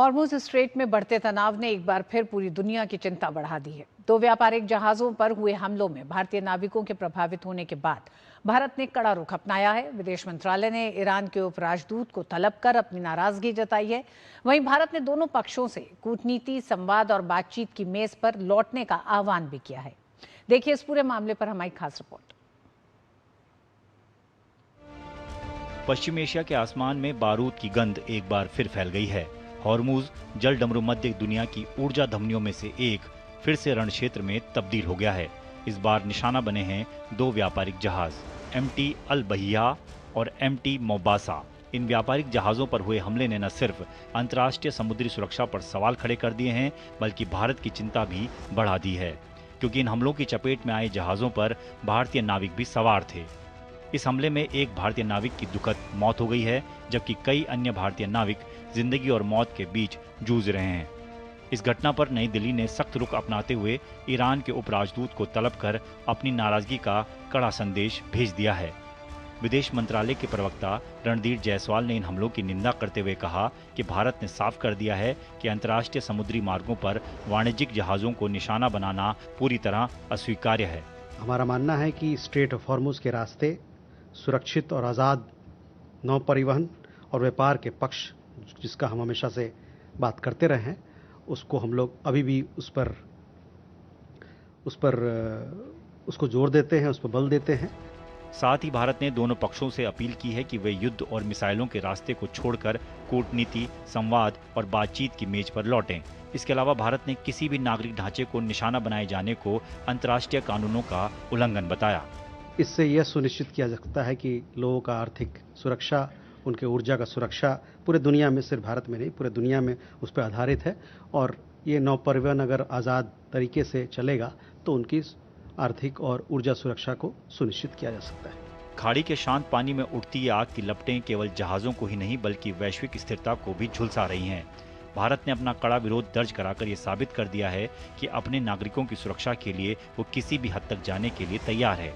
Hormuz strait में बढ़ते तनाव ने एक बार फिर पूरी दुनिया की चिंता बढ़ा दी है। 2 व्यापारिक जहाजों पर हुए हमलों में भारतीय नाविकों के प्रभावित होने के बाद भारत ने कड़ा रुख अपनाया है। विदेश मंत्रालय ने ईरान के उपराजदूत को तलब कर अपनी नाराजगी जताई है। वहीं भारत ने दोनों पक्षों से कूटनीति, संवाद और बातचीत की मेज पर लौटने का आह्वान भी किया है। देखिए इस पूरे मामले पर हमारी खास रिपोर्ट। पश्चिम एशिया के आसमान में बारूद की गंध एक बार फिर फैल गई है। हॉर्मुज जल डमरू मध्य दुनिया की ऊर्जा धमनियों में से एक फिर से रण क्षेत्र में तब्दील हो गया है। इस बार निशाना बने हैं 2 व्यापारिक जहाज MT अल बहिया और MT मोबासा। इन व्यापारिक जहाजों पर हुए हमले ने न सिर्फ अंतर्राष्ट्रीय समुद्री सुरक्षा पर सवाल खड़े कर दिए हैं, बल्कि भारत की चिंता भी बढ़ा दी है, क्योंकि इन हमलों की चपेट में आए जहाजों पर भारतीय नाविक भी सवार थे। इस हमले में एक भारतीय नाविक की दुखद मौत हो गई है, जबकि कई अन्य भारतीय नाविक जिंदगी और मौत के बीच जूझ रहे हैं। इस घटना पर नई दिल्ली ने सख्त रुख अपनाते हुए ईरान के उपराजदूत को तलब कर अपनी नाराजगी का कड़ा संदेश भेज दिया है। विदेश मंत्रालय के प्रवक्ता रणधीर जायसवाल ने इन हमलों की निंदा करते हुए कहा कि भारत ने साफ कर दिया है कि अंतर्राष्ट्रीय समुद्री मार्गों पर वाणिज्यिक जहाजों को निशाना बनाना पूरी तरह अस्वीकार्य है। हमारा मानना है कि स्ट्रेट ऑफ हॉर्मुज के रास्ते सुरक्षित और आज़ाद नौ परिवहन और व्यापार के पक्ष, जिसका हम हमेशा से बात करते रहे हैं, उसको हम लोग अभी भी उस पर उसको जोर देते हैं, उस पर बल देते हैं। साथ ही भारत ने दोनों पक्षों से अपील की है कि वे युद्ध और मिसाइलों के रास्ते को छोड़कर कूटनीति, संवाद और बातचीत की मेज पर लौटें। इसके अलावा भारत ने किसी भी नागरिक ढांचे को निशाना बनाए जाने को अंतर्राष्ट्रीय कानूनों का उल्लंघन बताया। इससे यह सुनिश्चित किया जा सकता है कि लोगों का आर्थिक सुरक्षा, उनके ऊर्जा का सुरक्षा पूरे दुनिया में, सिर्फ भारत में नहीं, पूरे दुनिया में उस पर आधारित है। और ये नौ परिवहन अगर आज़ाद तरीके से चलेगा तो उनकी आर्थिक और ऊर्जा सुरक्षा को सुनिश्चित किया जा सकता है। खाड़ी के शांत पानी में उठती आग की लपटें केवल जहाजों को ही नहीं बल्कि वैश्विक स्थिरता को भी झुलसा रही हैं। भारत ने अपना कड़ा विरोध दर्ज कराकर ये साबित कर दिया है कि अपने नागरिकों की सुरक्षा के लिए वो किसी भी हद तक जाने के लिए तैयार है।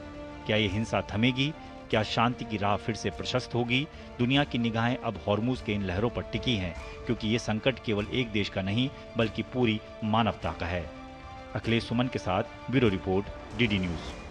क्या ये हिंसा थमेगी? क्या शांति की राह फिर से प्रशस्त होगी? दुनिया की निगाहें अब हॉर्मुज के इन लहरों पर टिकी हैं, क्योंकि ये संकट केवल एक देश का नहीं बल्कि पूरी मानवता का है। अखिलेश सुमन के साथ ब्यूरो रिपोर्ट, DD न्यूज़।